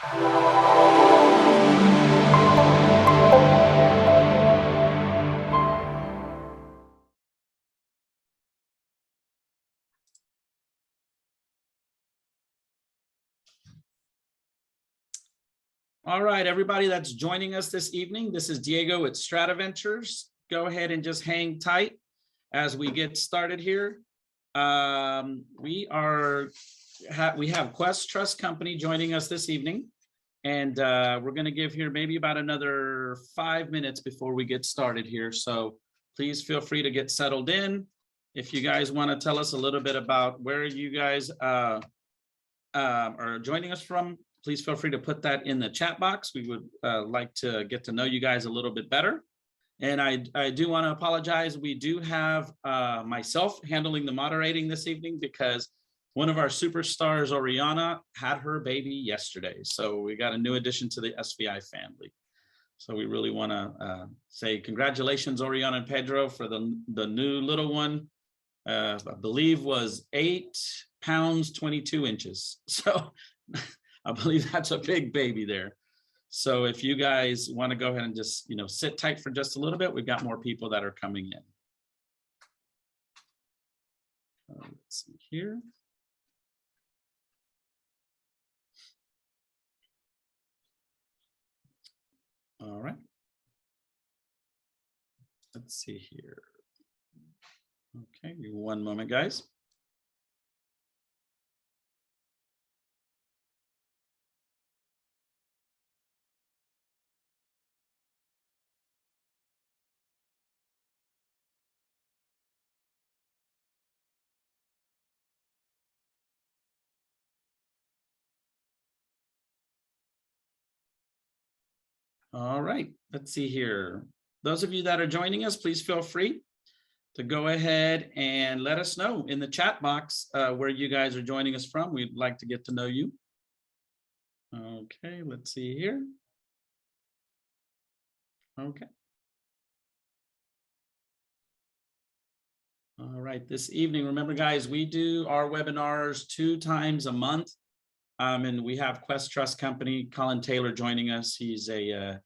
All right, everybody that's joining us this evening, this is Diego at StratiVentures. Go ahead and just hang tight as we get started here. We have Quest Trust Company joining us this evening, and we're going to give here maybe about another 5 minutes before we get started here. So please feel free to get settled in. If you guys want to tell us a little bit about where you guys are joining us from, please feel free to put that in the chat box. We would like to get to know you guys a little bit better. And I do want to apologize. We do have myself handling the moderating this evening because one of our superstars, Oriana, had her baby yesterday. So we got a new addition to the SVI family. So we really want to say congratulations, Oriana and Pedro, for the new little one. I believe was 8 pounds, 22 inches. So I believe that's a big baby there. So if you guys want to go ahead and just, sit tight for just a little bit, we've got more people that are coming in. Let's see here. All right. Let's see here. Okay, give me one moment, guys. All right, let's see here. Those of you that are joining us, please feel free to go ahead and let us know in the chat box where you guys are joining us from. We'd like to get to know you. Okay, let's see here. Okay. All right, this evening, remember guys, we do our webinars 2 times a month. And we have Quest Trust Company, Colin Taylor joining us. He's a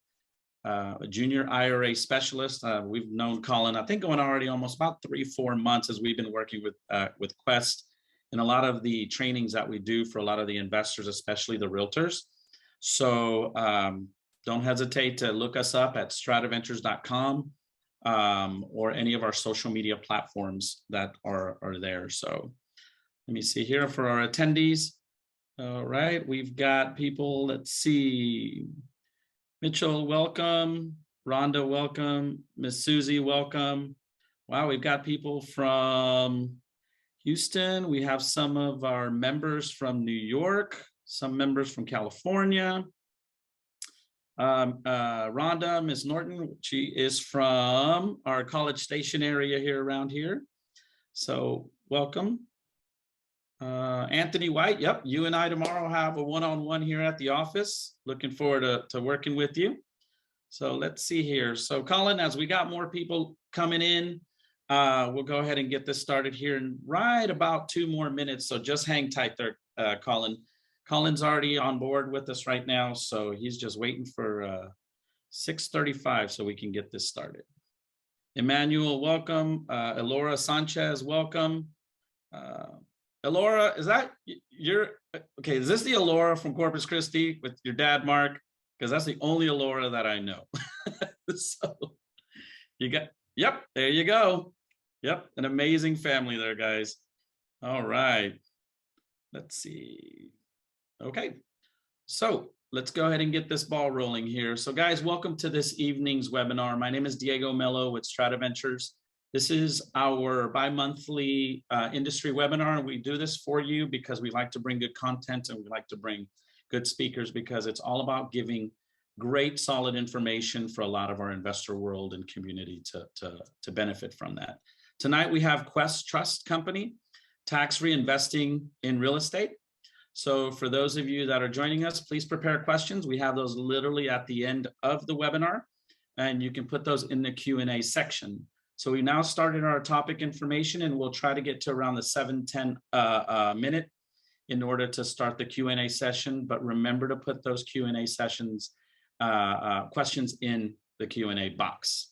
junior IRA specialist. We've known Colin, I think going already almost about 3-4 months as we've been working with Quest and a lot of the trainings that we do for a lot of the investors, especially the realtors. So don't hesitate to look us up at StratiVentures.com or any of our social media platforms that are there. So let me see here for our attendees. All right, we've got people, let's see. Mitchell, welcome. Rhonda, welcome. Miss Susie, welcome. Wow, we've got people from Houston. We have some of our members from New York, some members from California. Rhonda, Miss Norton, she is from our College Station area here around here. So welcome. Anthony White, yep, you and I tomorrow have a one-on-one here at the office. Looking forward to working with you. So let's see here. So Colin, as we got more people coming in, we'll go ahead and get this started here in right about 2 more minutes. So just hang tight there, Colin. Colin's already on board with us right now, so he's just waiting for 6:35 so we can get this started. Emmanuel, welcome. Elora Sanchez, welcome. Elora, is that okay, is this the Elora from Corpus Christi with your dad, Mark? Because that's the only Elora that I know. So you got, yep, there you go. Yep, an amazing family there, guys. All right, let's see. Okay, so let's go ahead and get this ball rolling here. So guys, welcome to this evening's webinar. My name is Diego Mello with StratiVentures. This is our bi-monthly industry webinar, and we do this for you because we like to bring good content and we like to bring good speakers because it's all about giving great, solid information for a lot of our investor world and community to benefit from that. Tonight, we have Quest Trust Company, tax-free investing in real estate. So for those of you that are joining us, please prepare questions. We have those literally at the end of the webinar, and you can put those in the Q&A section. So we now started our topic information, and we'll try to get to around the 7-10 minute in order to start the Q&A session, but remember to put those Q&A sessions, questions in the Q&A box.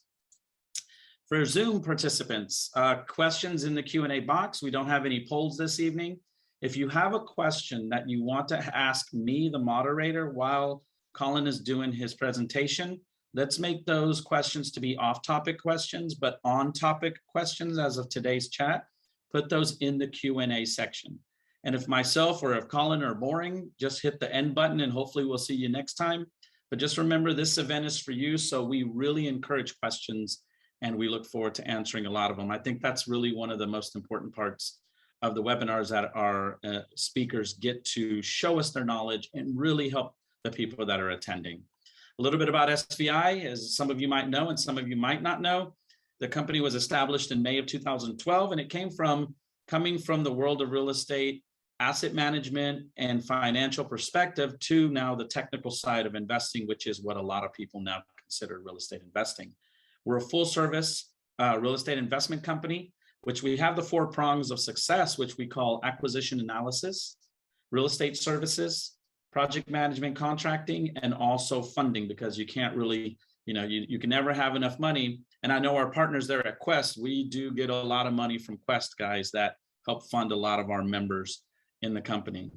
For Zoom participants, questions in the Q&A box. We don't have any polls this evening. If you have a question that you want to ask me, the moderator, while Colin is doing his presentation, let's make those questions to be off-topic questions, but on-topic questions as of today's chat. Put those in the Q&A section. And if myself or if Colin are boring, just hit the end button and hopefully we'll see you next time. But just remember, this event is for you, so we really encourage questions and we look forward to answering a lot of them. I think that's really one of the most important parts of the webinars, that our speakers get to show us their knowledge and really help the people that are attending. A little bit about SVI, as some of you might know and some of you might not know. The company was established in May of 2012, and it coming from the world of real estate, asset management, and financial perspective to now the technical side of investing, which is what a lot of people now consider real estate investing. We're a full service real estate investment company, which we have the 4 prongs of success, which we call acquisition analysis, real estate services, project management, contracting, and also funding, because you can't really, you can never have enough money. And I know our partners there at Quest, we do get a lot of money from Quest guys that help fund a lot of our members in the company.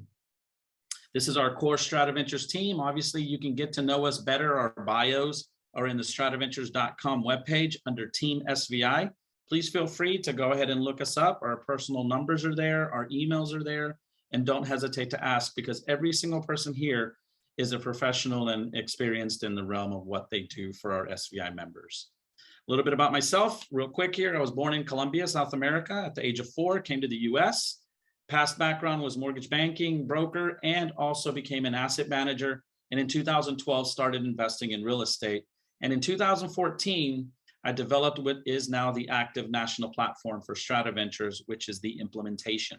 This is our core StratiVentures team. Obviously, you can get to know us better. Our bios are in the StratiVentures.com webpage under Team SVI. Please feel free to go ahead and look us up. Our personal numbers are there, our emails are there, and don't hesitate to ask, because every single person here is a professional and experienced in the realm of what they do for our SVI members. A little bit about myself, real quick here. I was born in Colombia, South America at the age of 4, came to the US. Past background was mortgage banking, broker, and also became an asset manager. And in 2012, started investing in real estate. And in 2014, I developed what is now the active national platform for StratiVentures, which is the implementation.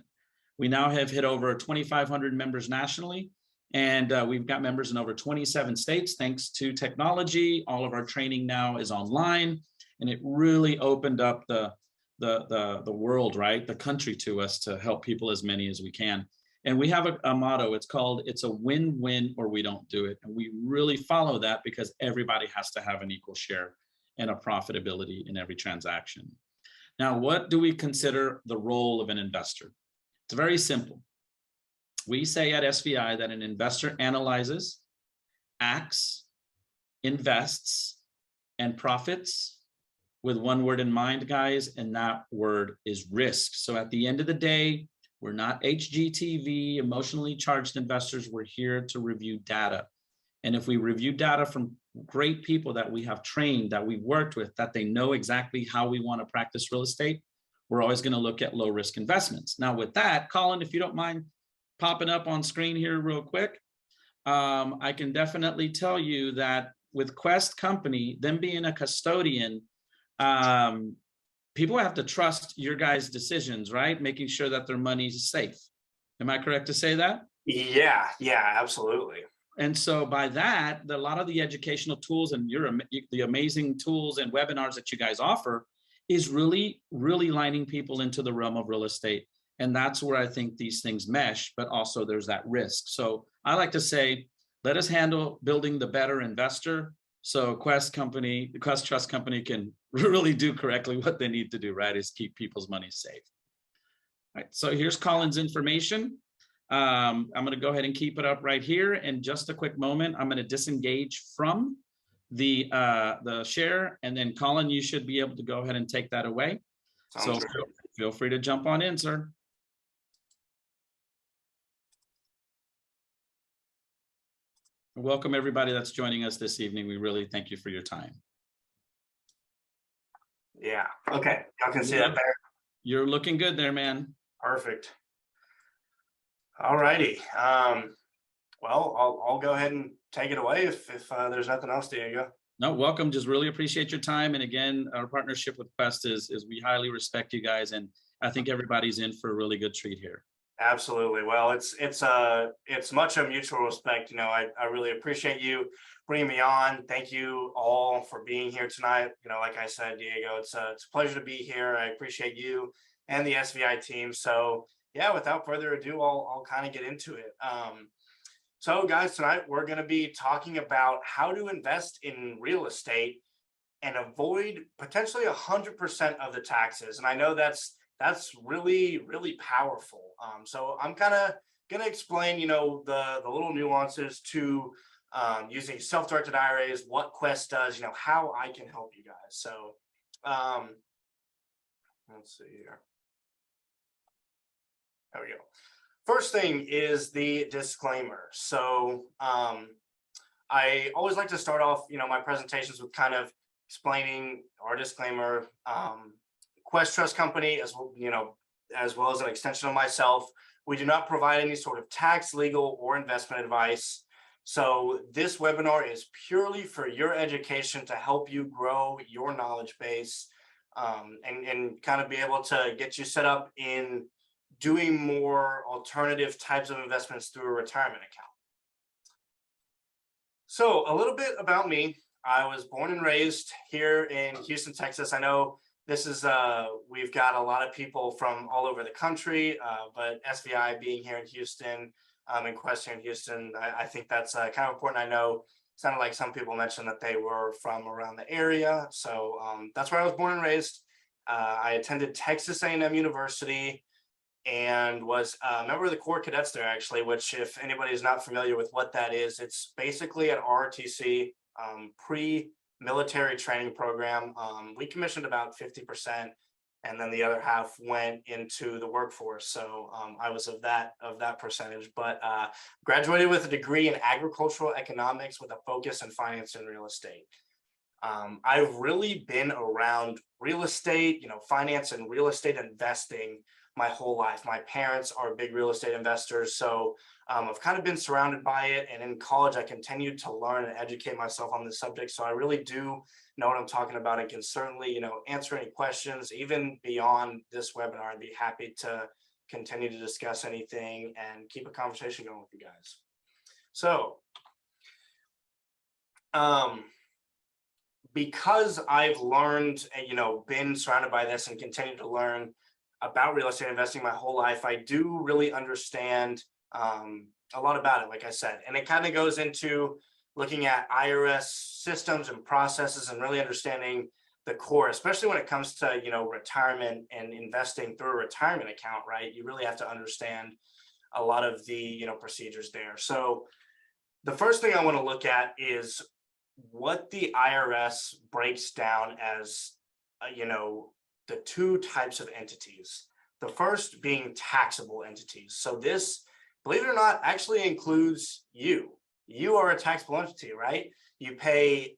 We now have hit over 2,500 members nationally, and we've got members in over 27 states thanks to technology. All of our training now is online, and it really opened up the world, right? The country to us to help people, as many as we can. And we have a motto. It's called, it's a win-win or we don't do it. And we really follow that because everybody has to have an equal share and a profitability in every transaction. Now, what do we consider the role of an investor? It's very simple. We say at SVI that an investor analyzes, acts, invests, and profits with one word in mind, guys, and that word is risk. So at the end of the day, we're not HGTV, emotionally charged investors. We're here to review data. And if we review data from great people that we have trained, that we've worked with, that they know exactly how we want to practice real estate, we're always going to look at low risk investments. Now with that, Colin, if you don't mind popping up on screen here real quick, I can definitely tell you that with Quest Company, them being a custodian, people have to trust your guys' decisions, right? Making sure that their money is safe. Am I correct to say that? Yeah, absolutely. And so by that, a lot of the educational tools and the amazing tools and webinars that you guys offer is really, really lining people into the realm of real estate. And that's where I think these things mesh, but also there's that risk. So I like to say, let us handle building the better investor. So Quest Trust Company can really do correctly what they need to do, right? Is keep people's money safe. All right, so here's Colin's information. I'm going to go ahead and keep it up right here. In just a quick moment, I'm going to disengage from the share, and then Colin, you should be able to go ahead and take that away. So feel free to jump on in, sir. Welcome everybody that's joining us this evening. We really thank you for your time. Yeah, okay, y'all can see that there. You're looking good there, man. Perfect. All righty. Well, I'll go ahead and take it away if there's nothing else, Diego. No, welcome. Just really appreciate your time. And again, our partnership with Quest is we highly respect you guys, and I think everybody's in for a really good treat here. Absolutely. Well, it's much a mutual respect. You know, I really appreciate you bringing me on. Thank you all for being here tonight. You know, like I said, Diego, it's a pleasure to be here. I appreciate you and the SVI team. So yeah, without further ado, I'll kind of get into it. So guys, tonight we're going to be talking about how to invest in real estate and avoid potentially 100% of the taxes. And I know that's really, really powerful. So I'm kind of going to explain, the little nuances to using self-directed IRAs, what Quest does, how I can help you guys. So let's see here. There we go. First thing is the disclaimer. So I always like to start off, my presentations with kind of explaining our disclaimer. Quest Trust Company, as well as an extension of myself, we do not provide any sort of tax, legal, or investment advice. So this webinar is purely for your education to help you grow your knowledge base and kind of be able to get you set up in doing more alternative types of investments through a retirement account. So a little bit about me. I was born and raised here in Houston, Texas. I know this is, we've got a lot of people from all over the country, but SVI being here in Houston and Quest here in Houston, I think that's kind of important. I know it sounded like some people mentioned that they were from around the area. So that's where I was born and raised. I attended Texas A&M University and was a member of the Corps Cadets there, actually, which if anybody is not familiar with what that is, it's basically an ROTC pre-military training program. We commissioned about 50%, and then the other half went into the workforce. So I was of that percentage, but graduated with a degree in agricultural economics with a focus in finance and real estate. I've really been around real estate, finance and real estate investing my whole life. My parents are big real estate investors, so I've kind of been surrounded by it. And in college, I continued to learn and educate myself on this subject. So I really do know what I'm talking about and can certainly, answer any questions, even beyond this webinar. I'd be happy to continue to discuss anything and keep a conversation going with you guys. So, because I've learned, been surrounded by this and continue to learn about real estate investing my whole life, I do really understand a lot about it, like I said. And it kind of goes into looking at IRS systems and processes and really understanding the core, especially when it comes to, retirement and investing through a retirement account, right? You really have to understand a lot of the, procedures there. So the first thing I want to look at is what the IRS breaks down as, the two types of entities. The first being taxable entities. So this, believe it or not, actually includes you. You are a taxable entity, right? You pay,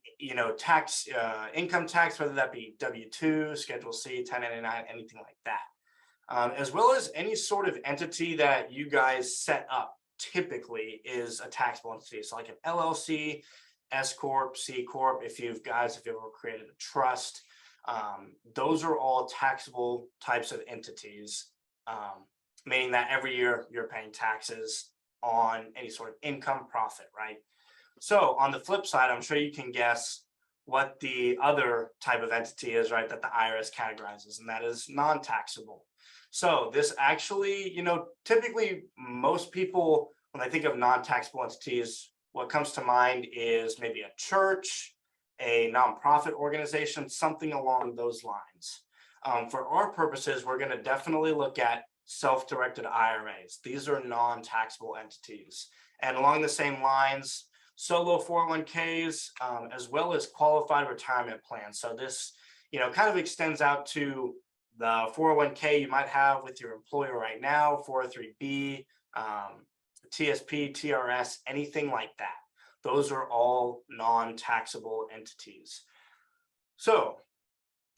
tax, income tax, whether that be W-2, Schedule C, 1099, anything like that. As well as any sort of entity that you guys set up typically is a taxable entity. So like an LLC, S Corp, C Corp, if you've ever created a trust, those are all taxable types of entities, meaning that every year you're paying taxes on any sort of income profit, right? So on the flip side, I'm sure you can guess what the other type of entity is, right, that the IRS categorizes, and that is non-taxable. So this actually, typically most people, when they think of non-taxable entities, what comes to mind is maybe a church, a nonprofit organization, something along those lines. For our purposes, we're going to definitely look at self-directed IRAs. These are non-taxable entities. And along the same lines, solo 401ks, as well as qualified retirement plans. So this, kind of extends out to the 401k you might have with your employer right now, 403b, TSP, TRS, anything like that. Those are all non-taxable entities. So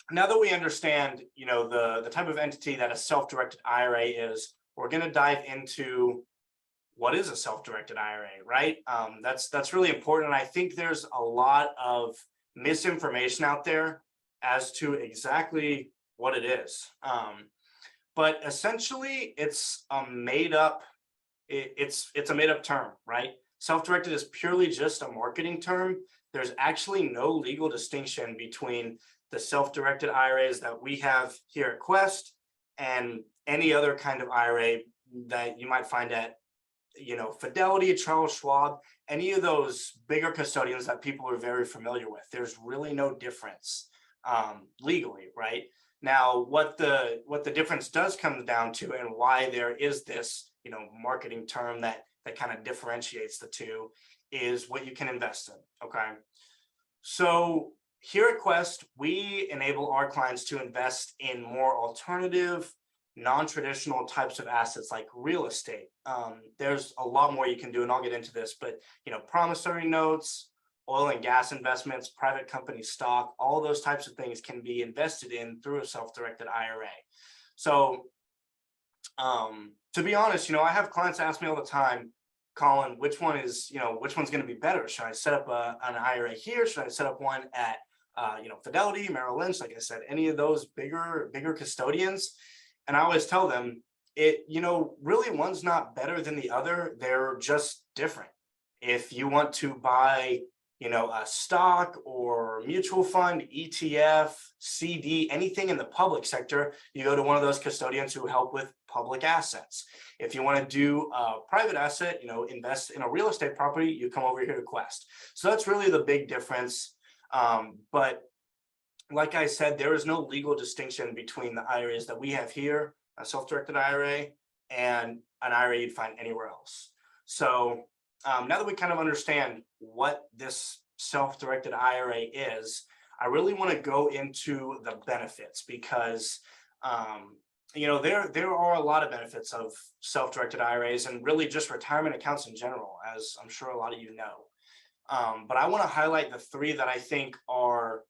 now that we understand, the type of entity that a self-directed IRA is, we're going to dive into what is a self-directed IRA, right? That's really important. And I think there's a lot of misinformation out there as to exactly what it is. But essentially, it's a made up term, right? Self-directed is purely just a marketing term. There's actually no legal distinction between the self-directed IRAs that we have here at Quest and any other kind of IRA that you might find at, Fidelity, Charles Schwab, any of those bigger custodians that people are very familiar with. There's really no difference legally, right? Now, what the difference does come down to, and why there is this, marketing term that kind of differentiates the two, is what you can invest in. Okay, so here at Quest, we enable our clients to invest in more alternative, non-traditional types of assets like real estate. There's a lot more you can do, and I'll get into this, but promissory notes, oil and gas investments, private company stock, all those types of things can be invested in through a self-directed IRA. So to be honest, I have clients ask me all the time, Colin, which one's going to be better? Should I set up an IRA here? Should I set up one at Fidelity, Merrill Lynch, like I said, any of those bigger custodians? And I always tell them, really one's not better than the other. They're just different. If you want to buy, a stock or mutual fund, ETF, CD, anything in the public sector, you go to one of those custodians who help with public assets. If you want to do a private asset, invest in a real estate property, you come over here to Quest. So that's really the big difference. But like I said, there is no legal distinction between the IRAs that we have here, a self-directed IRA, and an IRA you'd find anywhere else. So now that we kind of understand what this self-directed IRA is, I really want to go into the benefits, because there are a lot of benefits of self-directed IRAs, and really just retirement accounts in general, as I'm sure a lot of you know. But I want to highlight the three that I think are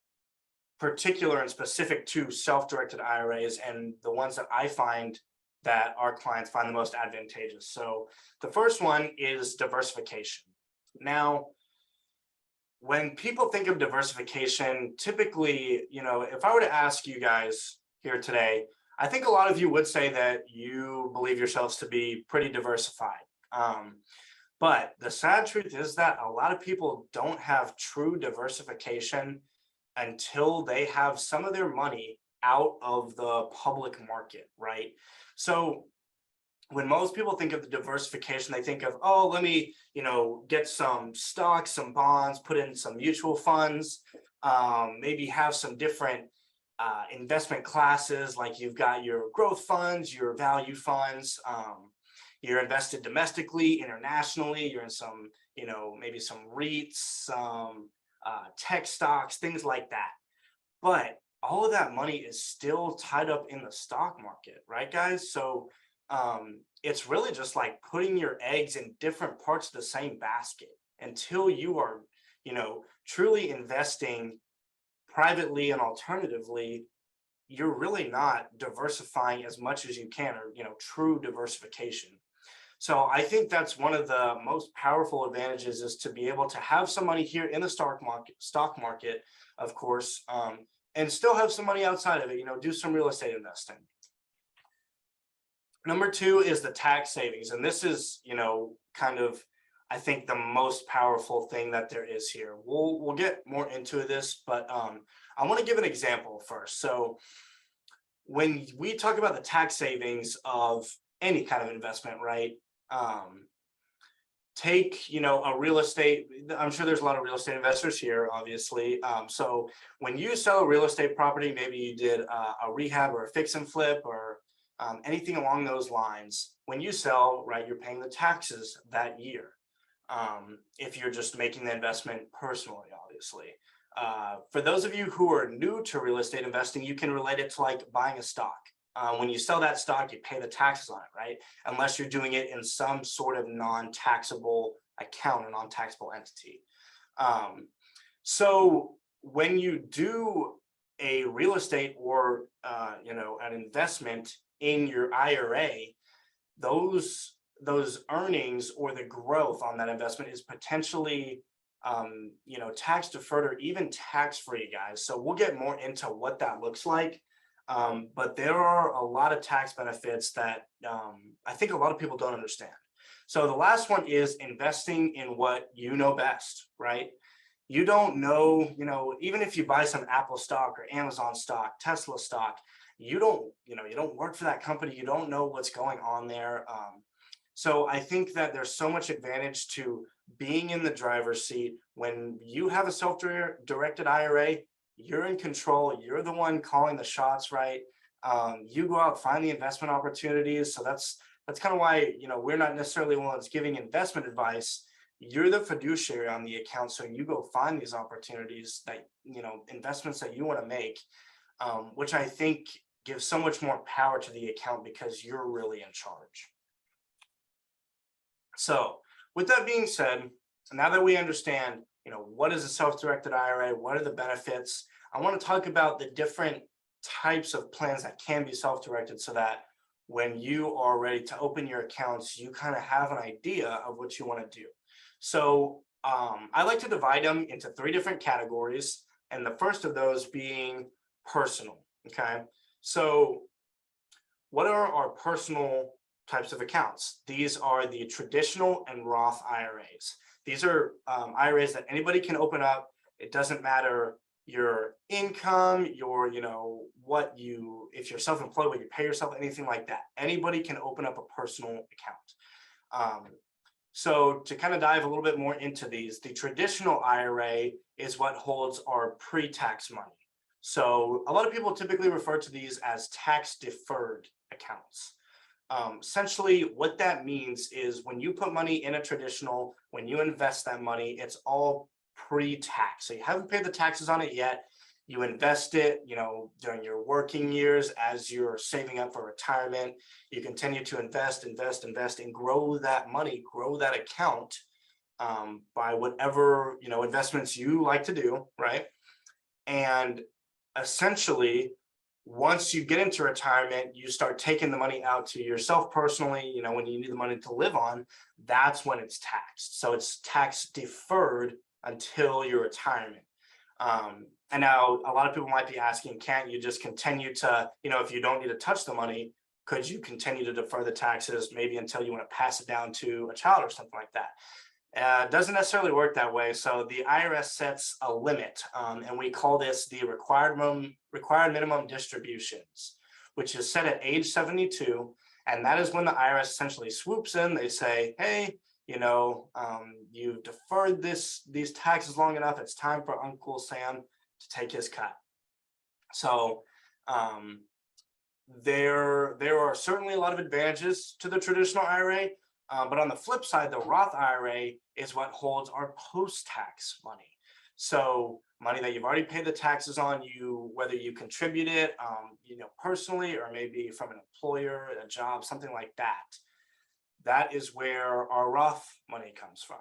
particular and specific to self-directed IRAs, and the ones that I find that our clients find the most advantageous. So the first one is diversification. Now, when people think of diversification, typically, if I were to ask you guys here today, I think a lot of you would say that you believe yourselves to be pretty diversified. But the sad truth is that a lot of people don't have true diversification until they have some of their money out of the public market, right? So when most people think of the diversification, they think of, oh, let me, get some stocks, some bonds, put in some mutual funds, maybe have some different investment classes, like you've got your growth funds, your value funds, you're invested domestically, internationally, you're in some, maybe some REITs, some tech stocks, things like that. But all of that money is still tied up in the stock market, right, guys? So it's really just like putting your eggs in different parts of the same basket until you are, truly investing privately and alternatively. You're really not diversifying as much as you can, or, true diversification. So I think that's one of the most powerful advantages, is to be able to have some money here in the stock market, of course, and still have some money outside of it, do some real estate investing. Number two is the tax savings. And this is, kind of, I think, the most powerful thing that there is here. We'll get more into this, but I want to give an example first. So when we talk about the tax savings of any kind of investment, right? Take, a real estate, I'm sure there's a lot of real estate investors here, obviously. So when you sell a real estate property, maybe you did a rehab or a fix and flip, or anything along those lines. When you sell, right, you're paying the taxes that year. If you're just making the investment personally, obviously. For those of you who are new to real estate investing, you can relate it to like buying a stock. When you sell that stock, you pay the taxes on it, right? Unless you're doing it in some sort of non-taxable account, a non-taxable entity. So when you do a real estate or an investment in your IRA, those earnings or the growth on that investment is potentially tax deferred or even tax free, guys. So we'll get more into what that looks like. But there are a lot of tax benefits that I think a lot of people don't understand. So the last one is investing in what you know best, right? You don't know, even if you buy some Apple stock or Amazon stock, Tesla stock, you don't work for that company. You don't know what's going on there. So I think that there's so much advantage to being in the driver's seat. When you have a self-directed IRA, you're in control. You're the one calling the shots, right? You go out, find the investment opportunities. So that's kind of why, we're not necessarily the ones giving investment advice. You're the fiduciary on the account. So you go find these opportunities that, investments that you want to make, which I think gives so much more power to the account because you're really in charge. So with that being said, now that we understand, what is a self-directed IRA, what are the benefits, I want to talk about the different types of plans that can be self-directed so that when you are ready to open your accounts, you kind of have an idea of what you want to do. So I like to divide them into 3 different categories, and the first of those being personal. Okay, so what are our personal types of accounts? These are the traditional and Roth IRAs. These are IRAs that anybody can open up. It doesn't matter your income, if you're self-employed, what you pay yourself, anything like that. Anybody can open up a personal account. So to kind of dive a little bit more into these, the traditional IRA is what holds our pre-tax money. So a lot of people typically refer to these as tax deferred accounts. Essentially, what that means is when you put money in a traditional, when you invest that money, it's all pre-tax. So you haven't paid the taxes on it yet. You invest it, during your working years as you're saving up for retirement. You continue to invest, and grow that money, grow that account by whatever, investments you like to do, right? And essentially, once you get into retirement, you start taking the money out to yourself personally, when you need the money to live on, that's when it's taxed. So it's tax deferred until your retirement. And now a lot of people might be asking, can't you just continue to, if you don't need to touch the money, could you continue to defer the taxes maybe until you want to pass it down to a child or something like that? It doesn't necessarily work that way. So the IRS sets a limit, and we call this the required minimum distributions, which is set at age 72. And that is when the IRS essentially swoops in. They say, hey, you've deferred these taxes long enough. It's time for Uncle Sam to take his cut. So there are certainly a lot of advantages to the traditional IRA. But on the flip side, the Roth IRA is what holds our post-tax money. So money that you've already paid the taxes on, whether you contribute it, personally, or maybe from an employer, a job, something like that. That is where our Roth money comes from.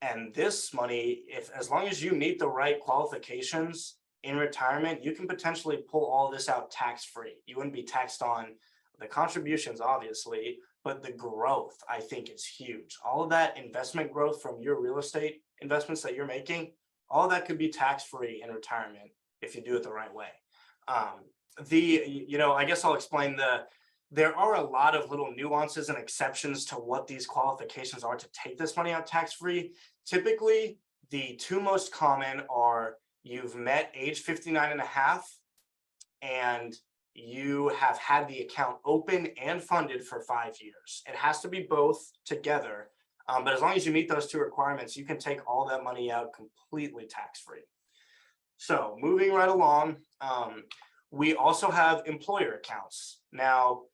And this money, as long as you meet the right qualifications in retirement, you can potentially pull all this out tax-free. You wouldn't be taxed on the contributions, obviously, but the growth, I think, is huge. All of that investment growth from your real estate investments that you're making, all that could be tax-free in retirement if you do it the right way. I guess I'll explain there are a lot of little nuances and exceptions to what these qualifications are to take this money out tax-free. Typically, the 2 most common are you've met age 59 and a half, and you have had the account open and funded for 5 years. It has to be both together. But as long as you meet those 2 requirements, you can take all that money out completely tax-free. So moving right along, we also have employer accounts. Now,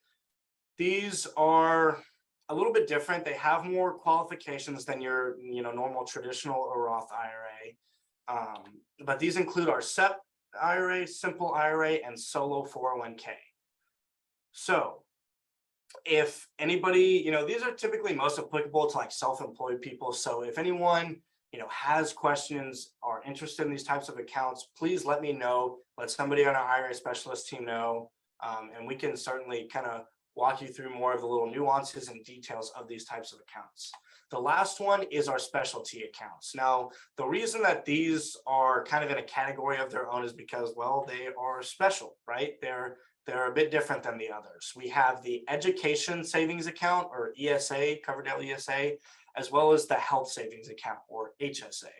these are a little bit different. They have more qualifications than your normal traditional or Roth IRA. But these include our SEP IRA, simple IRA, and solo 401k. So if anybody, these are typically most applicable to like self-employed people. So if anyone, has questions, are interested in these types of accounts, please let me know. Let somebody on our IRA specialist team know. And we can certainly kind of walk you through more of the little nuances and details of these types of accounts. The last one is our specialty accounts. Now, the reason that these are kind of in a category of their own is because, well, they are special, right? They're a bit different than the others. We have the education savings account, or ESA, Coverdell ESA, as well as the health savings account, or HSA.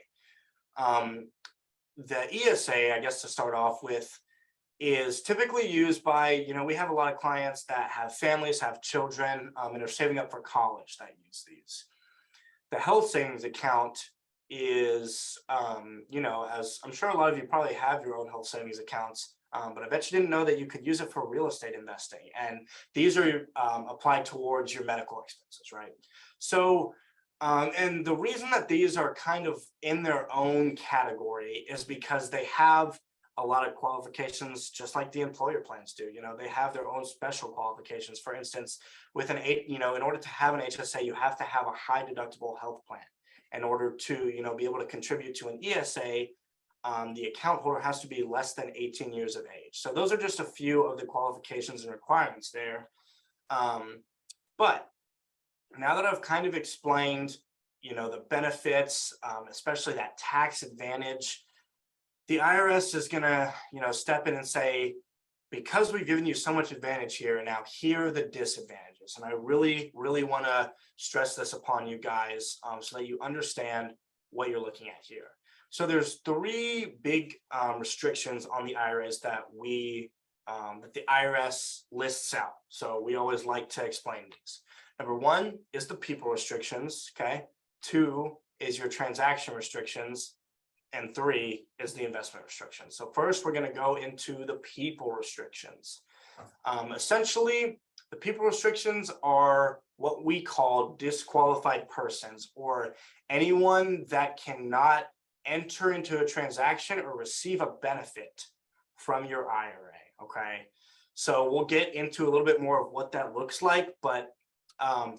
The ESA, I guess to start off with, is typically used by, we have a lot of clients that have families, have children, and are saving up for college that use these. The health savings account is, as I'm sure a lot of you probably have your own health savings accounts, but I bet you didn't know that you could use it for real estate investing. And these are applied towards your medical expenses, right? So, and the reason that these are kind of in their own category is because they have a lot of qualifications, just like the employer plans do. They have their own special qualifications. For instance, with in order to have an HSA, you have to have a high deductible health plan. In order to, be able to contribute to an ESA, the account holder has to be less than 18 years of age. So those are just a few of the qualifications and requirements there. But now that I've kind of explained, the benefits, especially that tax advantage, the IRS is going to, step in and say, because we've given you so much advantage here, now here are the disadvantages. And I really, really want to stress this upon you guys so that you understand what you're looking at here. So there's three big restrictions on the IRS that that the IRS lists out. So we always like to explain these. Number one is the people restrictions, okay? Two is your transaction restrictions. And three is the investment restrictions. So first, we're going to go into the people restrictions. Essentially, the people restrictions are what we call disqualified persons, or anyone that cannot enter into a transaction or receive a benefit from your IRA, okay? So we'll get into a little bit more of what that looks like, but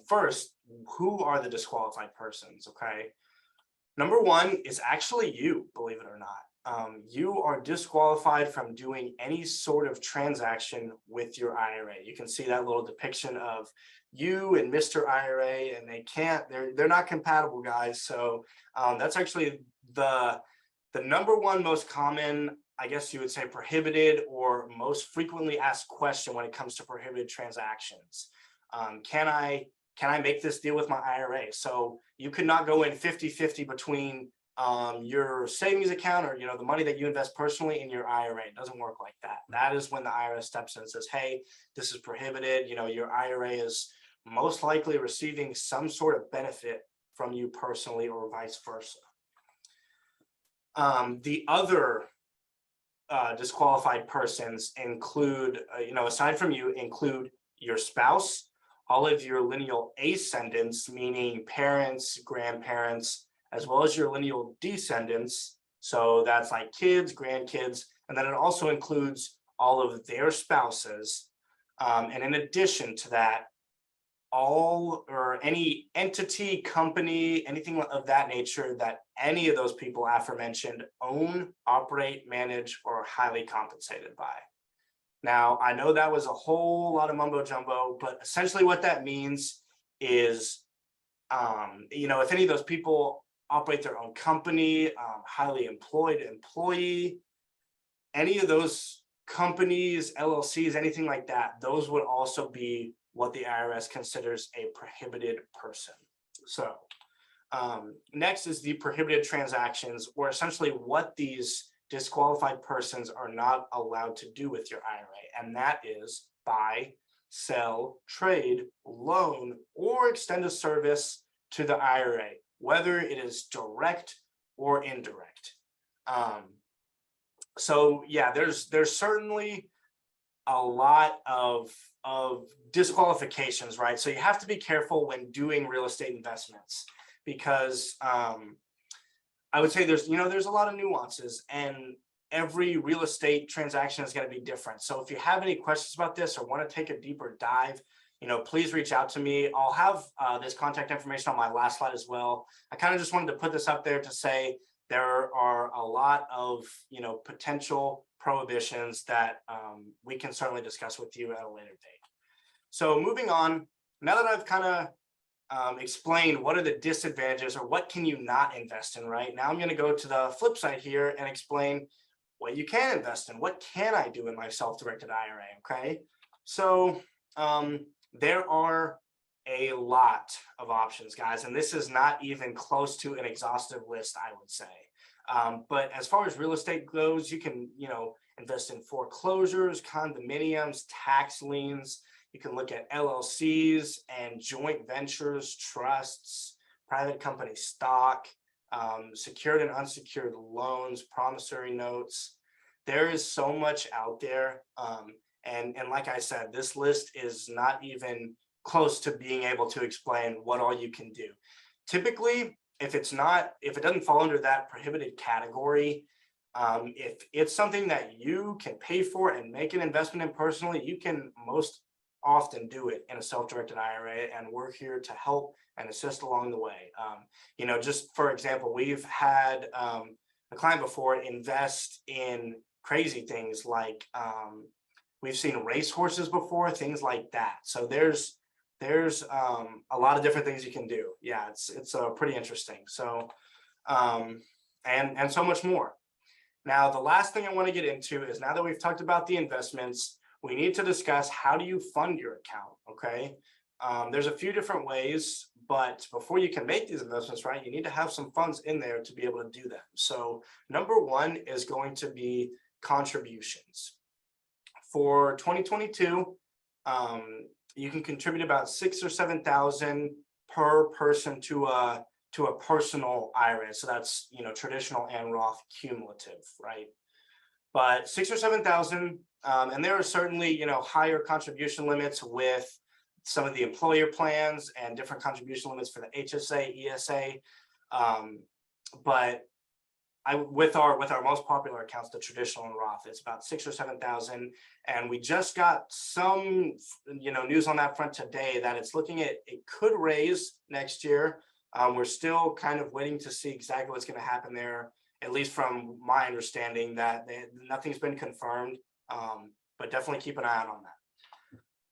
first, who are the disqualified persons, okay? Number one is actually you, believe it or not. You are disqualified from doing any sort of transaction with your IRA. You can see that little depiction of you and Mr. IRA, and they're not compatible, guys. So that's actually the number one most common, I guess you would say, prohibited or most frequently asked question when it comes to prohibited transactions. Can I make this deal with my IRA? So you could not go in 50-50 between your savings account or the money that you invest personally in your IRA. It doesn't work like that. That is when the IRS steps in and says, hey, this is prohibited. Your IRA is most likely receiving some sort of benefit from you personally or vice versa. The other disqualified persons include, aside from you, include your spouse, all of your lineal ascendants, meaning parents, grandparents, as well as your lineal descendants. So that's like kids, grandkids, and then it also includes all of their spouses. And in addition to that, all or any entity, company, anything of that nature that any of those people aforementioned own, operate, manage, or are highly compensated by. Now, I know that was a whole lot of mumbo jumbo, but essentially what that means is, if any of those people operate their own company, highly employed employee, any of those companies, LLCs, anything like that, those would also be what the IRS considers a prohibited person. So next is the prohibited transactions, or essentially what these disqualified persons are not allowed to do with your IRA. And that is buy, sell, trade, loan, or extend a service to the IRA, whether it is direct or indirect. So yeah, there's certainly a lot of disqualifications, right? So you have to be careful when doing real estate investments, because I would say there's a lot of nuances, and every real estate transaction is going to be different. So if you have any questions about this or want to take a deeper dive, please reach out to me. I'll have this contact information on my last slide as well. I kind of just wanted to put this up there to say there are a lot of potential prohibitions that we can certainly discuss with you at a later date. So moving on, now that I've kind of explain what are the disadvantages or what can you not invest in, right? Now I'm going to go to the flip side here and explain what you can invest in. What can I do in my self-directed IRA, okay? So there are a lot of options, guys, and this is not even close to an exhaustive list, I would say. But as far as real estate goes, you can, invest in foreclosures, condominiums, tax liens. You can look at LLCs and joint ventures, trusts, private company stock, secured and unsecured loans, promissory notes. There is so much out there. And like I said, this list is not even close to being able to explain what all you can do. Typically, if it doesn't fall under that prohibited category, if it's something that you can pay for and make an investment in personally, you can most often do it in a self-directed IRA, and we're here to help and assist along the way. Just for example, we've had a client before invest in crazy things like we've seen racehorses before, things like that. So there's a lot of different things you can do. Yeah, it's pretty interesting. So and so much more. Now, the last thing I want to get into is, now that we've talked about the investments, we need to discuss, how do you fund your account? Okay. There's a few different ways, but before you can make these investments, right, you need to have some funds in there to be able to do that. So number one is going to be contributions. For 2022, you can contribute about 6,000 or 7,000 per person to a personal IRA. So that's, traditional and Roth cumulative, right? But 6,000 or 7,000, and there are certainly, higher contribution limits with some of the employer plans and different contribution limits for the HSA, ESA. But with our most popular accounts, the traditional and Roth, it's about 6,000 or 7,000, and we just got some news on that front today that it's looking at, it could raise next year. We're still kind of waiting to see exactly what's going to happen there, at least from my understanding, that nothing's been confirmed, but definitely keep an eye out on that.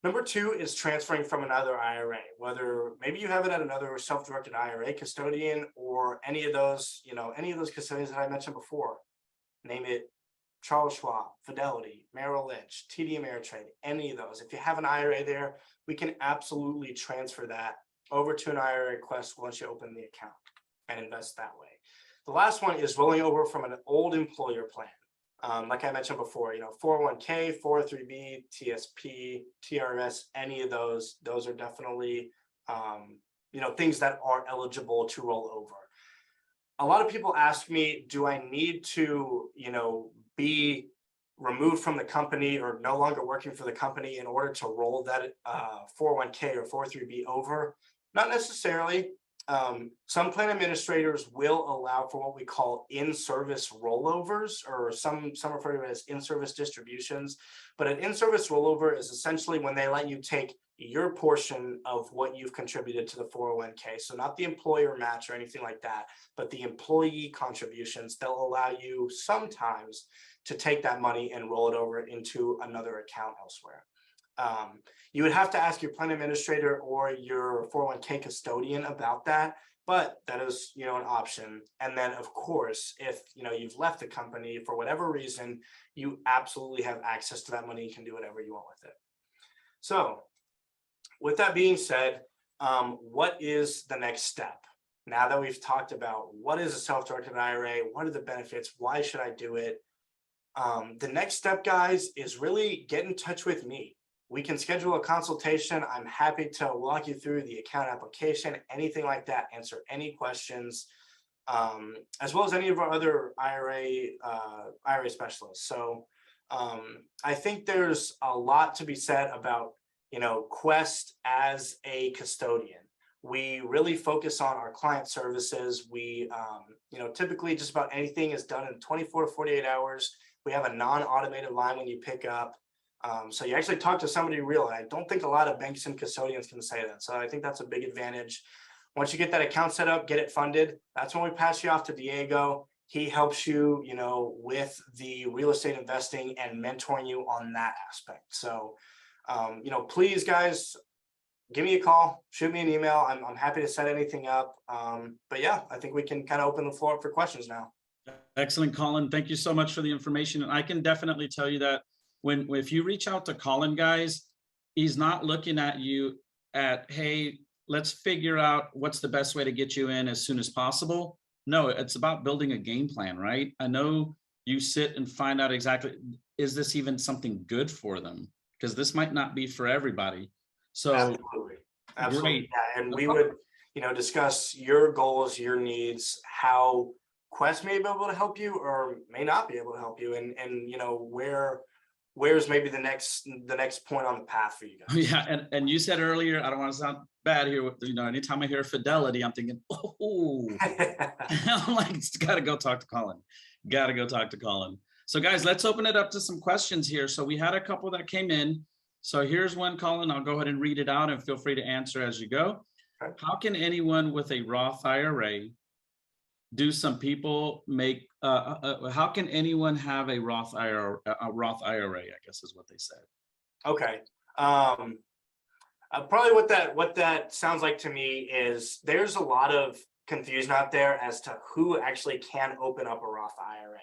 Number two is transferring from another IRA, whether maybe you have it at another self-directed IRA custodian, or any of those custodians that I mentioned before. Name it Charles Schwab, Fidelity, Merrill Lynch, TD Ameritrade, any of those. If you have an IRA there, we can absolutely transfer that over to an IRA request once you open the account and invest that way. The last one is rolling over from an old employer plan. Like I mentioned before, 401k, 403b, TSP, TRS, any of those are definitely, things that are eligible to roll over. A lot of people ask me, do I need to, be removed from the company or no longer working for the company in order to roll that 401k or 403b over? Not necessarily. Some plan administrators will allow for what we call in-service rollovers, or some refer to it as in-service distributions. But an in-service rollover is essentially when they let you take your portion of what you've contributed to the 401k. So not the employer match or anything like that, but the employee contributions. They'll allow you sometimes to take that money and roll it over into another account elsewhere. You would have to ask your plan administrator or your 401k custodian about that, but that is, an option. And then of course, if, you've left the company for whatever reason, you absolutely have access to that money. You can do whatever you want with it. So with that being said, what is the next step? Now that we've talked about what is a self-directed IRA, what are the benefits, why should I do it? The next step, guys, is really get in touch with me. We can schedule a consultation. I'm happy to walk you through the account application, anything like that, answer any questions, as well as any of our other IRA specialists. So I think there's a lot to be said about, Quest as a custodian. We really focus on our client services. We, typically just about anything is done in 24 to 48 hours. We have a non-automated line when you pick up. So you actually talk to somebody real. And I don't think a lot of banks and custodians can say that. So I think that's a big advantage. Once you get that account set up, get it funded, that's when we pass you off to Diego. He helps you, with the real estate investing and mentoring you on that aspect. So, please, guys, give me a call, shoot me an email. I'm happy to set anything up. But yeah, I think we can kind of open the floor up for questions now. Excellent, Colin. Thank you so much for the information. And I can definitely tell you that if you reach out to Colin, guys, he's not looking at you at, hey, let's figure out what's the best way to get you in as soon as possible. No, it's about building a game plan, right? I know you sit and find out exactly, is this even something good for them? Because this might not be for everybody. So Absolutely. Absolutely. great. Yeah. And we would, discuss your goals, your needs, how Quest may be able to help you or may not be able to help you, and where's maybe the next point on the path for you guys. Yeah, and you said earlier, I don't want to sound bad here. Anytime I hear fidelity, I'm thinking, oh, I'm like, gotta go talk to Colin. Gotta go talk to Colin. So guys, let's open it up to some questions here. So we had a couple that came in. So here's one, Colin. I'll go ahead and read it out and feel free to answer as you go. Okay. How can anyone with a Roth IRA do some people make, how can anyone have a Roth IRA, I guess is what they said. Okay. Probably what that sounds like to me is there's a lot of confusion out there as to who actually can open up a Roth IRA.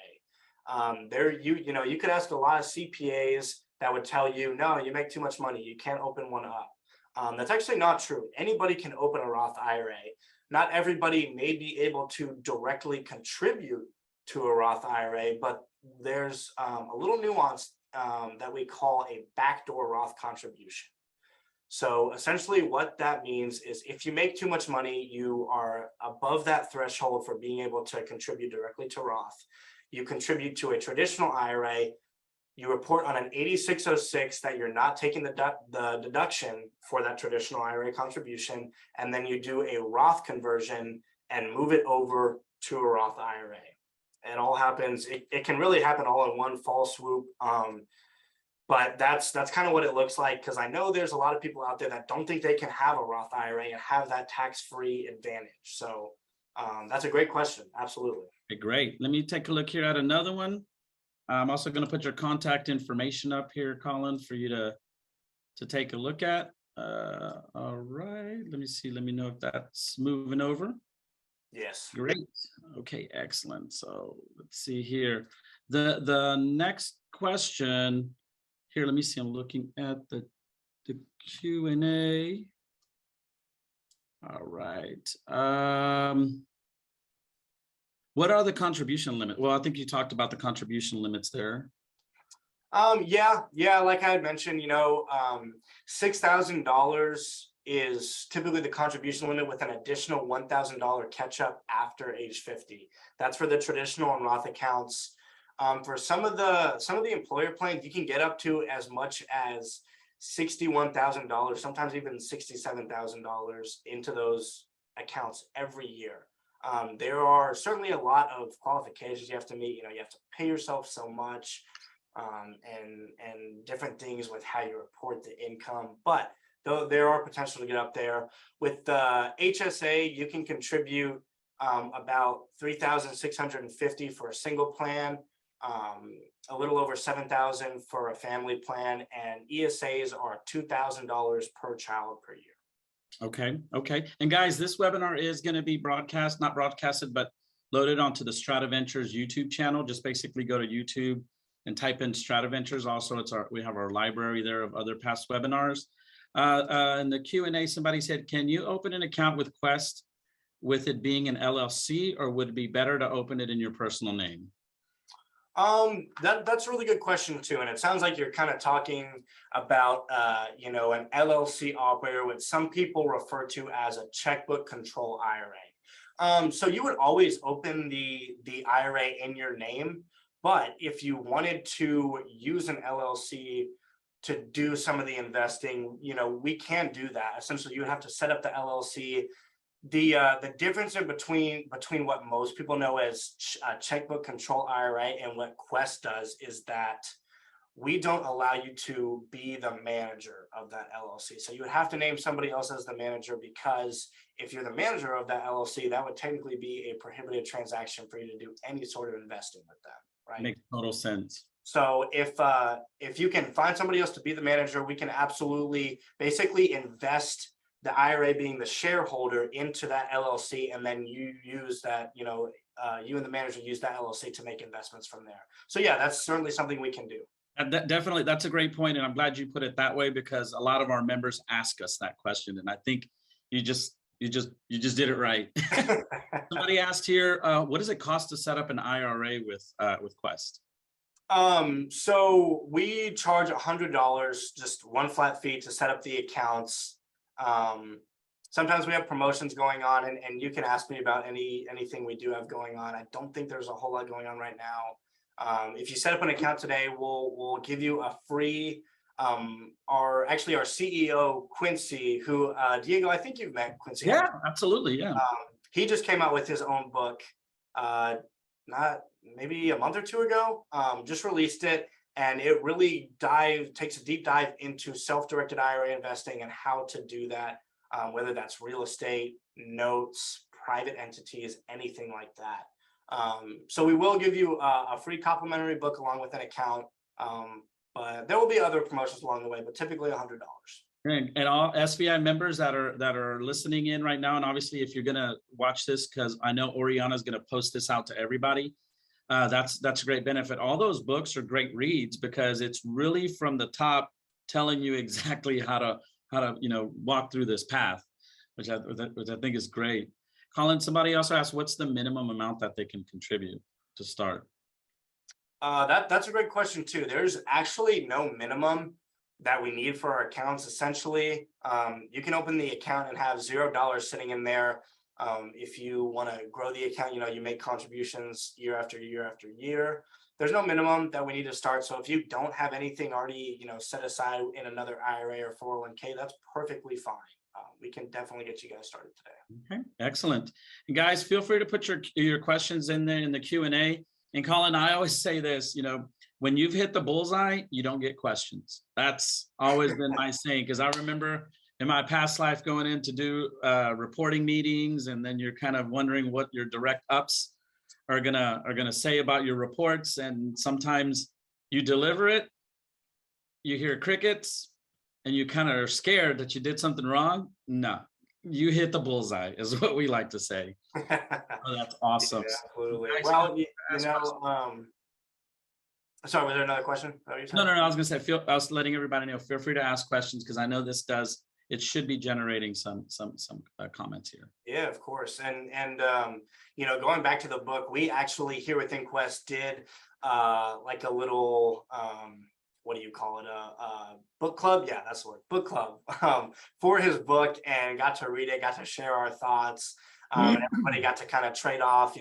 You could ask a lot of CPAs that would tell you, no, you make too much money, you can't open one up. That's actually not true. Anybody can open a Roth IRA. Not everybody may be able to directly contribute to a Roth IRA, but there's a little nuance that we call a backdoor Roth contribution. So essentially what that means is if you make too much money, you are above that threshold for being able to contribute directly to Roth. You contribute to a traditional IRA, you report on an 8606 that you're not taking the deduction for that traditional IRA contribution, and then you do a Roth conversion and move it over to a Roth IRA. It all happens, it can really happen all in one fall swoop. But that's kind of what it looks like, because I know there's a lot of people out there that don't think they can have a Roth IRA and have that tax-free advantage. So that's a great question. Absolutely. Okay, great. Let me take a look here at another one. I'm also going to put your contact information up here, Colin, for you to take a look at. All right. Let me see. Let me know if that's moving over. Yes. Great. Okay, excellent. So let's see here. The next question here, let me see. I'm looking at the Q&A. All right. What are the contribution limits? Well, I think you talked about the contribution limits there. Yeah. Like I had mentioned, $6,000 is typically the contribution limit with an additional $1,000 catch up after age 50. That's for the traditional and Roth accounts. For some of the employer plans, you can get up to as much as $61,000, sometimes even $67,000 into those accounts every year. There are certainly a lot of qualifications you have to meet. You have to pay yourself so much, and different things with how you report the income. But though there are potential to get up there with the HSA, you can contribute about $3,650 for a single plan, a little over $7,000 for a family plan, and ESAs are $2,000 per child per year. Okay. And guys, this webinar is going to be not broadcasted, but loaded onto the StratiVentures YouTube channel. Just basically go to YouTube and type in StratiVentures. Also, we have our library there of other past webinars. In the Q&A, somebody said, can you open an account with Quest with it being an LLC, or would it be better to open it in your personal name? That's a really good question too, and it sounds like you're kind of talking about an LLC operator, which some people refer to as a checkbook control IRA. So you would always open the IRA in your name, but if you wanted to use an LLC to do some of the investing, we can do that. Essentially, you would have to set up the LLC. The difference in between what most people know as checkbook control IRA and what Quest does is that we don't allow you to be the manager of that LLC. So you would have to name somebody else as the manager, because if you're the manager of that LLC, that would technically be a prohibited transaction for you to do any sort of investing with them, right? Makes total sense. So if you can find somebody else to be the manager, we can absolutely basically invest the IRA being the shareholder into that LLC, and then you use that, you and the manager use that LLC to make investments from there. So yeah, that's certainly something we can do. Definitely, that's a great point, and I'm glad you put it that way, because a lot of our members ask us that question, and I think you just You just did it right. Somebody asked here, what does it cost to set up an IRA with Quest? So we charge $100, just one flat fee to set up the accounts. Sometimes we have promotions going on, and you can ask me about anything we do have going on. I don't think there's a whole lot going on right now. If you set up an account today, we'll give you a free, our CEO Quincy, who Diego, I think you've met Quincy. Yeah, absolutely. Yeah. He just came out with his own book, not maybe a month or two ago, just released it, and it really takes a deep dive into self-directed IRA investing and how to do that, whether that's real estate, notes, private entities, anything like that. So we will give you a free complimentary book along with an account, but there will be other promotions along the way, but typically $100. And all SVI members that are listening in right now, and obviously if you're gonna watch this, because I know Oriana is gonna post this out to everybody, that's a great benefit. All those books are great reads because it's really from the top telling you exactly how to walk through this path, which I think is great. Colin, somebody also asked, what's the minimum amount that they can contribute to start? That's a great question too. There's actually no minimum that we need for our accounts. Essentially, you can open the account and have $0 sitting in there. If you want to grow the account, you make contributions year after year after year. There's no minimum that we need to start. So if you don't have anything already, set aside in another IRA or 401k, that's perfectly fine. We can definitely get you guys started today. Okay, excellent. And guys, feel free to put your questions in there in the Q&A. And Colin, I always say this, when you've hit the bullseye, you don't get questions. That's always been my saying, because I remember in my past life going in to do reporting meetings, and then you're kind of wondering what your direct ups are gonna say about your reports, and sometimes you deliver it, you hear crickets, and you kind of are scared that you did something wrong. No, you hit the bullseye, is what we like to say. Oh, that's awesome. Yeah, absolutely. Well, sorry, was there another question? No. I was gonna say, I was letting everybody know, feel free to ask questions, because I know it should be generating some comments here. Yeah, of course. And going back to the book, we actually here within Quest did like a little what do you call it? A book club? Yeah, that's the word, book club, for his book, and got to read it, got to share our thoughts. And everybody got to kind of trade off,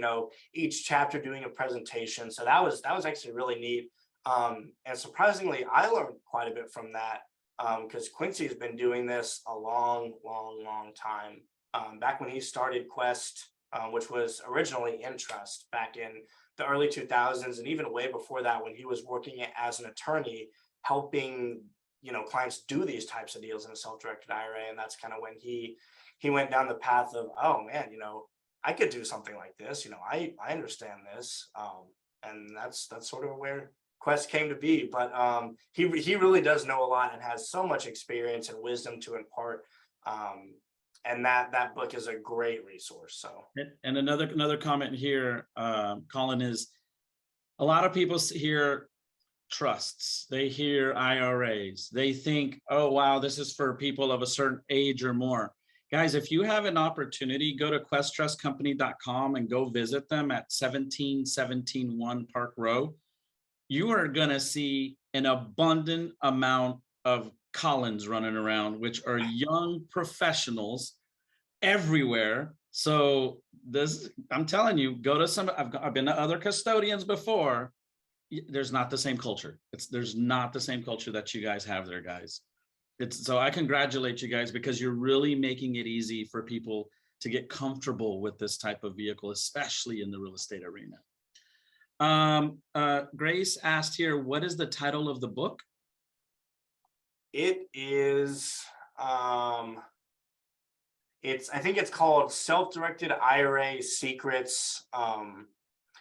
each chapter doing a presentation. So that was actually really neat. And surprisingly, I learned quite a bit from that, because Quincy has been doing this a long time. Back when he started Quest, which was originally Intrust back in the early 2000s, and even way before that, when he was working as an attorney, helping clients do these types of deals in a self-directed IRA. And that's kind of when he went down the path of, oh man, I could do something like this. I understand this, and that's sort of where Quest came to be. But he really does know a lot and has so much experience and wisdom to impart. And that book is a great resource. So, and another comment here, Colin, is a lot of people hear trusts, they hear IRAs, they think, oh wow, this is for people of a certain age or more. Guys, if you have an opportunity, go to questtrustcompany.com and go visit them at 17171 Park Row. You are going to see an abundant amount of Collins running around, which are young professionals everywhere. So I'm telling you, go to I've been to other custodians before. There's not the same culture. There's not the same culture that you guys have there, guys. So I congratulate you guys, because you're really making it easy for people to get comfortable with this type of vehicle, especially in the real estate arena. Grace asked here, what is the title of the book? It is, I think it's called Self-Directed IRA Secrets,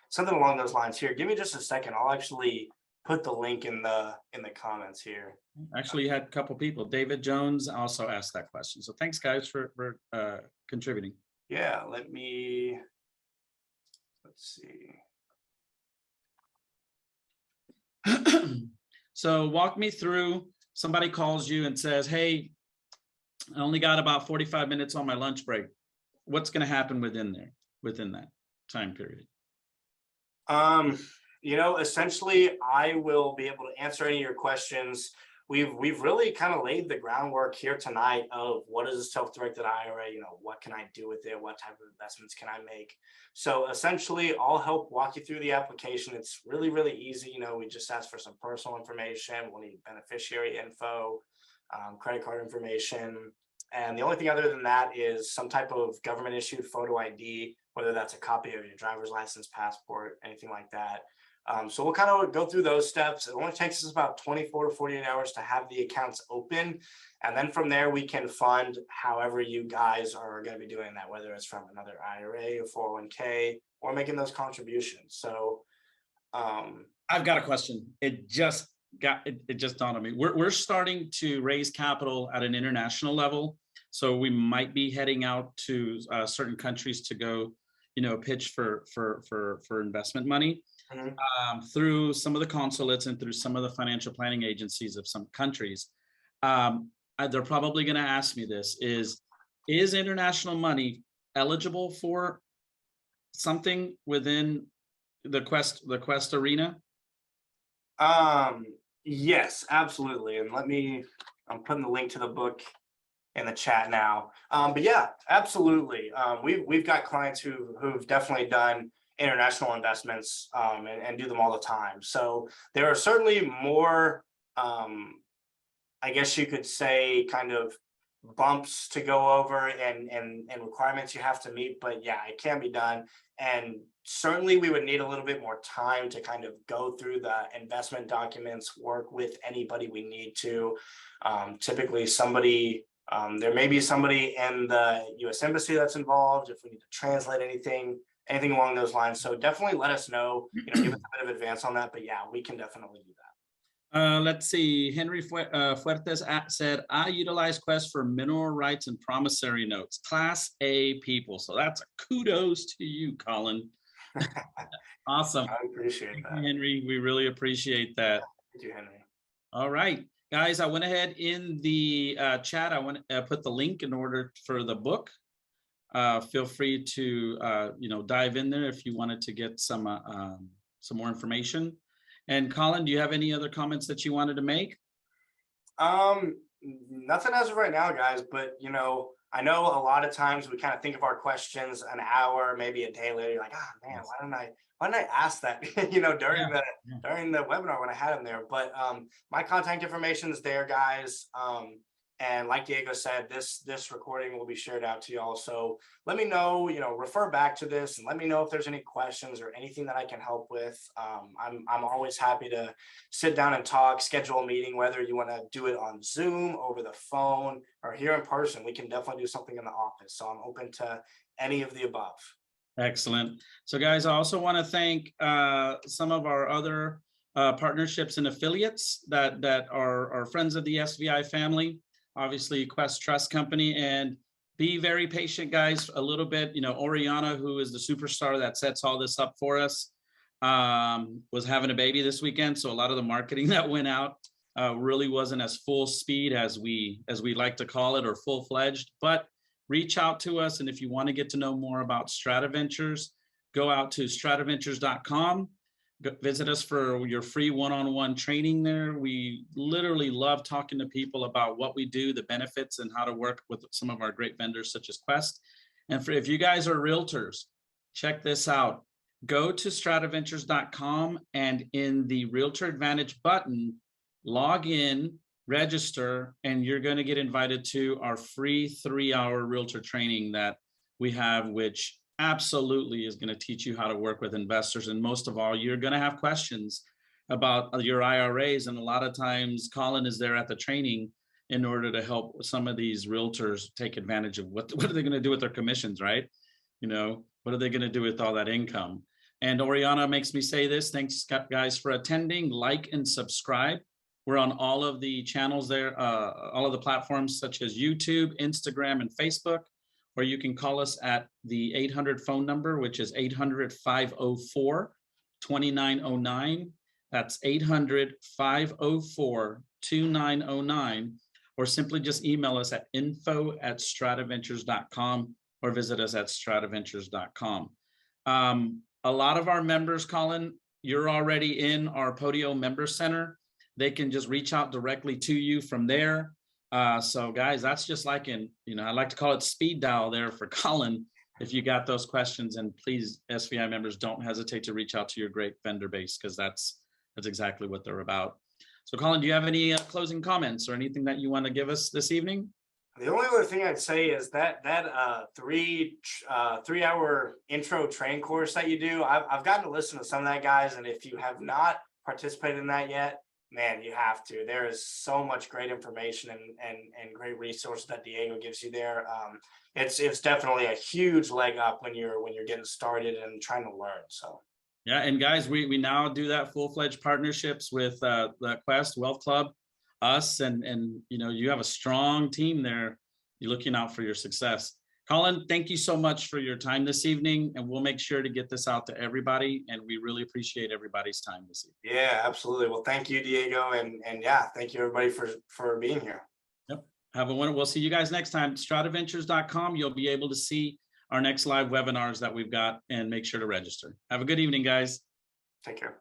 something along those lines. Here, give me just a second. I'll actually put the link in the comments here. Actually, you had a couple people. David Jones also asked that question. So thanks, guys, for contributing. Yeah, let's see. So walk me through, somebody calls you and says, hey, I only got about 45 minutes on my lunch break. what's going to happen within that time period? Essentially, I will be able to answer any of your questions. We've really kind of laid the groundwork here tonight of what is a self-directed IRA, what can I do with it? What type of investments can I make? So essentially, I'll help walk you through the application. It's really, really easy. We just ask for some personal information. We'll need beneficiary info, credit card information. And the only thing other than that is some type of government issued photo ID, whether that's a copy of your driver's license, passport, anything like that. So we'll kind of go through those steps. It only takes us about 24 to 48 hours to have the accounts open. And then from there, we can fund however you guys are going to be doing that, whether it's from another IRA or 401k or making those contributions. So I've got a question. It just dawned on me. We're starting to raise capital at an international level. So we might be heading out to certain countries to go, pitch for investment money. Through some of the consulates and through some of the financial planning agencies of some countries. They're probably going to ask me this, is international money eligible for something within the Quest arena? Yes, absolutely. And I'm putting the link to the book in the chat now. But yeah, absolutely. We've got clients who've definitely done international investments and do them all the time. So there are certainly more, I guess you could say, kind of bumps to go over and requirements you have to meet. But yeah, it can be done. And certainly we would need a little bit more time to kind of go through the investment documents, work with anybody we need to. Typically there may be somebody in the US Embassy that's involved if we need to translate anything along those lines. So definitely let us know, give us a bit of advance on that. But yeah, we can definitely do that. Let's see. Henry Fuertes said, I utilize Quest for mineral rights and promissory notes, Class A people. So that's a kudos to you, Colin. Awesome. I appreciate that. Henry, we really appreciate that. Thank you, Henry. All right, guys, I went ahead in the chat. I want to put the link in order for the book. Feel free to dive in there if you wanted to get some more information. And Colin, do you have any other comments that you wanted to make? Nothing as of right now, guys. But I know a lot of times we kind of think of our questions an hour, maybe a day later. You're like, man, why didn't I ask that? During the webinar when I had them there. But my contact information is there, guys. And like Diego said, this recording will be shared out to y'all. So let me know, refer back to this and let me know if there's any questions or anything that I can help with. I'm always happy to sit down and talk, schedule a meeting, whether you want to do it on Zoom, over the phone, or here in person. We can definitely do something in the office. So I'm open to any of the above. Excellent. So guys, I also want to thank some of our other partnerships and affiliates that are friends of the SVI family. Obviously, Quest Trust Company, and be very patient, guys, a little bit. Oriana, who is the superstar that sets all this up for us, was having a baby this weekend. So a lot of the marketing that went out really wasn't as full speed as we like to call it, or full-fledged. But reach out to us. And if you want to get to know more about StratiVentures, go out to StratiVentures.com. Visit us for your free one-on-one training there. We literally love talking to people about what we do, the benefits, and how to work with some of our great vendors such as Quest. And if you guys are realtors, check this out. Go to StratiVentures.com, and in the Realtor Advantage button, log in, register, and you're going to get invited to our free 3-hour realtor training that we have, which absolutely is going to teach you how to work with investors. And most of all, you're going to have questions about your IRAs. And a lot of times Colin is there at the training in order to help some of these realtors take advantage of what are they going to do with their commissions, right? What are they going to do with all that income? And Oriana makes me say this. Thanks, guys, for attending. Like and subscribe. We're on all of the channels there, all of the platforms such as YouTube, Instagram, and Facebook, or you can call us at the 800 phone number, which is 800-504-2909. That's 800-504-2909, or simply just email us at info@strativentures.com, or visit us at StratiVentures.com. A lot of our members, Colin, you're already in our Podio Member Center. They can just reach out directly to you from there. So guys, that's just like I like to call it speed dial there for Colin. If you got those questions, and please, SVI members, don't hesitate to reach out to your great vendor base, because that's exactly what they're about. So Colin, do you have any closing comments or anything that you want to give us this evening? The only other thing I'd say is that 3-hour intro train course that you do, I've gotten to listen to some of that, guys, and if you have not participated in that yet, man, you have to. There is so much great information and great resources that Diego gives you there. It's definitely a huge leg up when you're getting started and trying to learn. So yeah, and guys, we now do that full-fledged partnerships with the Quest Wealth Club, us, and you have a strong team there. You're looking out for your success. Colin, thank you so much for your time this evening, and we'll make sure to get this out to everybody, and we really appreciate everybody's time this evening. yeah, absolutely. Well, thank you, Diego, and yeah, thank you everybody for being here. Yep. Have a wonderful. We'll see you guys next time. StratiVentures.com. You'll be able to see our next live webinars that we've got, and make sure to register. Have a good evening, guys. Take care.